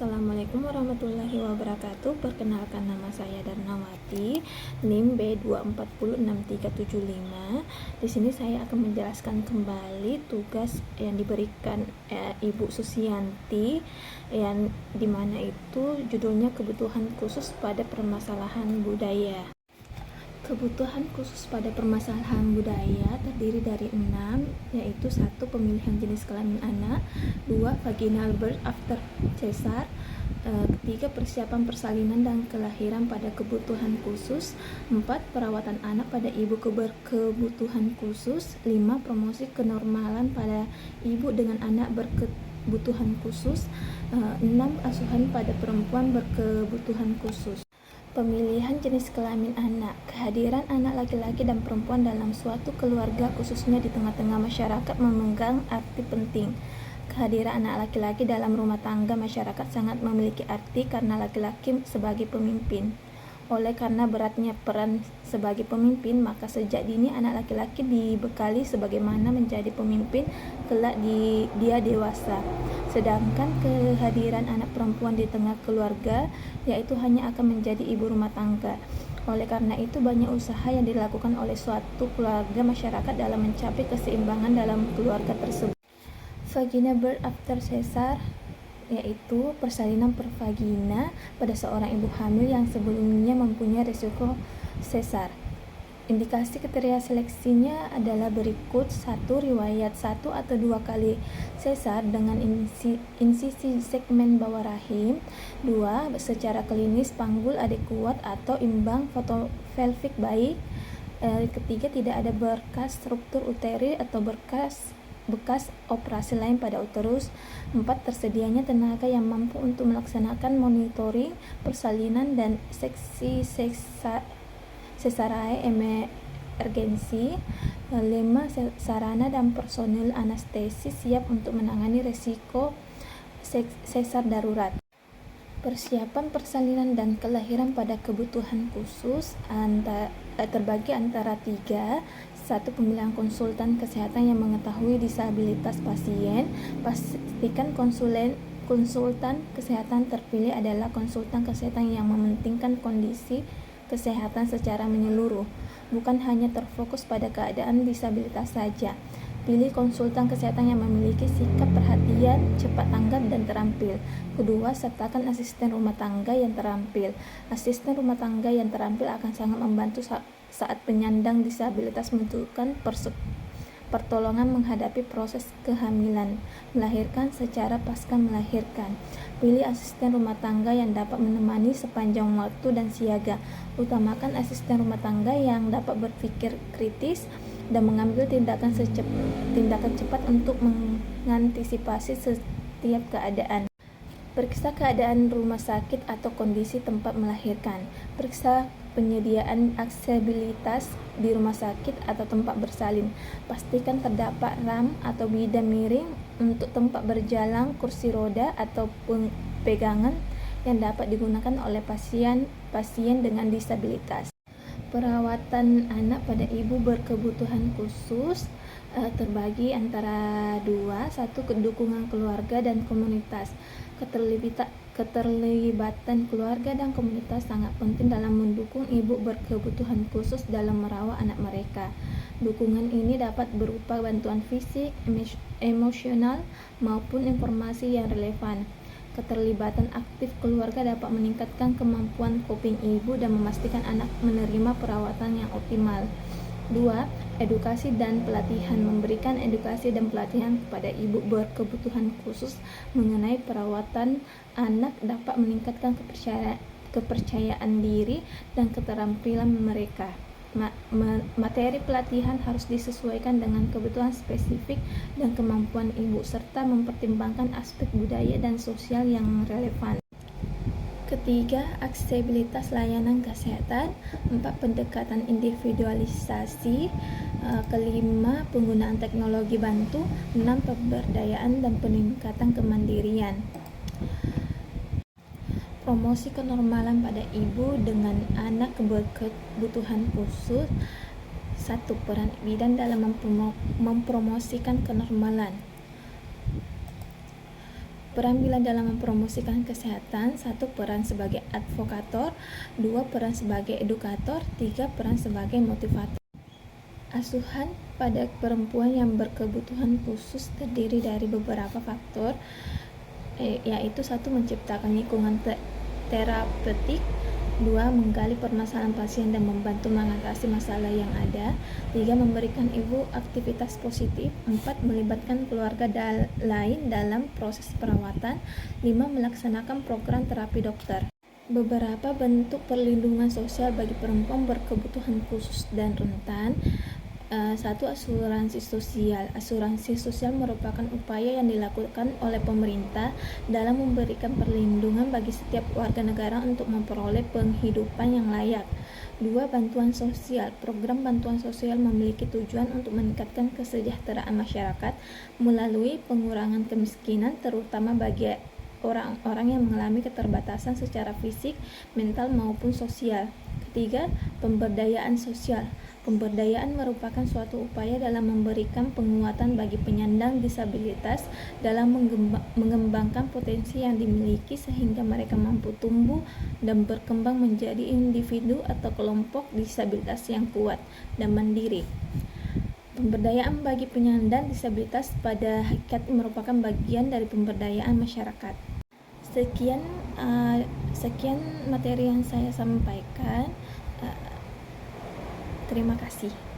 Assalamualaikum warahmatullahi wabarakatuh. Perkenalkan, nama saya Darnawati, NIM B2406375. Di sini saya akan menjelaskan kembali tugas yang diberikan Ibu Susianti, yang dimana itu judulnya kebutuhan khusus pada permasalahan budaya. Kebutuhan khusus pada permasalahan budaya terdiri dari 6, yaitu 1. Pemilihan jenis kelamin anak, 2. Vaginal birth after Caesar, 3. Persiapan persalinan dan kelahiran pada kebutuhan khusus, 4. Perawatan anak pada ibu berkebutuhan khusus, 5. Promosi kenormalan pada ibu dengan anak berkebutuhan khusus, 6. Asuhan pada perempuan berkebutuhan khusus. Pemilihan jenis kelamin anak. Kehadiran anak laki-laki dan perempuan dalam suatu keluarga, khususnya di tengah-tengah masyarakat, memegang arti penting. Kehadiran anak laki-laki dalam rumah tangga masyarakat sangat memiliki arti karena laki-laki sebagai pemimpin. Oleh karena beratnya peran sebagai pemimpin, maka sejak dini anak laki-laki dibekali sebagaimana menjadi pemimpin kelak dia dewasa. Sedangkan kehadiran anak perempuan di tengah keluarga yaitu hanya akan menjadi ibu rumah tangga. Oleh karena itu, banyak usaha yang dilakukan oleh suatu keluarga masyarakat dalam mencapai keseimbangan dalam keluarga tersebut. Vagina birth after Caesar, yaitu persalinan per vagina pada seorang ibu hamil yang sebelumnya mempunyai risiko sesar. Indikasi kriteria seleksinya adalah berikut: 1. Riwayat 1 atau 2 kali sesar dengan insisi segmen bawah rahim. 2. Secara klinis panggul adekuat atau imbang fotopelvik baik. Ketiga, tidak ada bekas struktur uteri atau bekas operasi lain pada uterus. 4. Tersedianya tenaga yang mampu untuk melaksanakan monitoring persalinan dan seksi sesarae emergensi. 5. Sarana dan personil anestesi siap untuk menangani risiko sesar darurat. Persiapan persalinan dan kelahiran pada kebutuhan khusus terbagi antara 3. 1. Pemilihan konsultan kesehatan yang mengetahui disabilitas pasien. Pastikan konsultan kesehatan terpilih adalah konsultan kesehatan yang mementingkan kondisi kesehatan secara menyeluruh, bukan hanya terfokus pada keadaan disabilitas saja. Pilih konsultan kesehatan yang memiliki sikap perhatian, cepat tanggap, dan terampil. Kedua, sertakan asisten rumah tangga yang terampil. Asisten rumah tangga yang terampil akan sangat membantu saat penyandang disabilitas membutuhkan pertolongan menghadapi proses kehamilan, melahirkan secara pasca melahirkan. Pilih asisten rumah tangga yang dapat menemani sepanjang waktu dan siaga. Utamakan asisten rumah tangga yang dapat berpikir kritis dan mengambil tindakan cepat untuk mengantisipasi setiap keadaan. Periksa keadaan rumah sakit atau kondisi tempat melahirkan. Periksa penyediaan aksesibilitas di rumah sakit atau tempat bersalin. Pastikan terdapat ram atau bidan miring untuk tempat berjalan, kursi roda atau pegangan yang dapat digunakan oleh pasien dengan disabilitas. Perawatan anak pada ibu berkebutuhan khusus terbagi antara 2. 1. Dukungan keluarga dan komunitas. Keterlibatan keluarga dan komunitas sangat penting dalam mendukung ibu berkebutuhan khusus dalam merawat anak mereka. Dukungan ini dapat berupa bantuan fisik, emosional, maupun informasi yang relevan. Keterlibatan aktif keluarga dapat meningkatkan kemampuan coping ibu dan memastikan anak menerima perawatan yang optimal. 2. Edukasi dan pelatihan. Memberikan edukasi dan pelatihan kepada ibu berkebutuhan khusus mengenai perawatan anak dapat meningkatkan kepercayaan diri dan keterampilan mereka. Materi pelatihan harus disesuaikan dengan kebutuhan spesifik dan kemampuan ibu, serta mempertimbangkan aspek budaya dan sosial yang relevan. Ketiga, aksesibilitas layanan kesehatan. 4. Pendekatan individualisasi. Kelima, penggunaan teknologi bantu. 6. Pemberdayaan dan peningkatan kemandirian. Promosi kenormalan pada ibu dengan anak berkebutuhan khusus. 1. Peran bidan dalam mempromosikan kenormalan. Peran Bila dalam mempromosikan kesehatan: 1. Peran sebagai advokator, 2. Peran sebagai edukator, 3. Peran sebagai motivator. Asuhan pada perempuan yang berkebutuhan khusus terdiri dari beberapa faktor, yaitu 1. Menciptakan lingkungan terapeutik, 2. Menggali permasalahan pasien dan membantu mengatasi masalah yang ada, 3. Memberikan ibu aktivitas positif, 4. Melibatkan keluarga lain dalam proses perawatan, 5. Melaksanakan program terapi dokter. Beberapa bentuk perlindungan sosial bagi perempuan berkebutuhan khusus dan rentan. 1. Asuransi sosial. Asuransi sosial merupakan upaya yang dilakukan oleh pemerintah dalam memberikan perlindungan bagi setiap warga negara untuk memperoleh penghidupan yang layak. 2. Bantuan sosial. Program bantuan sosial memiliki tujuan untuk meningkatkan kesejahteraan masyarakat melalui pengurangan kemiskinan, terutama bagi orang-orang yang mengalami keterbatasan secara fisik, mental maupun sosial. Ketiga, pemberdayaan sosial. Pemberdayaan merupakan suatu upaya dalam memberikan penguatan bagi penyandang disabilitas dalam mengembangkan potensi yang dimiliki sehingga mereka mampu tumbuh dan berkembang menjadi individu atau kelompok disabilitas yang kuat dan mandiri. Pemberdayaan bagi penyandang disabilitas pada hakikatnya merupakan bagian dari pemberdayaan masyarakat. Sekian materi yang saya sampaikan. Terima kasih.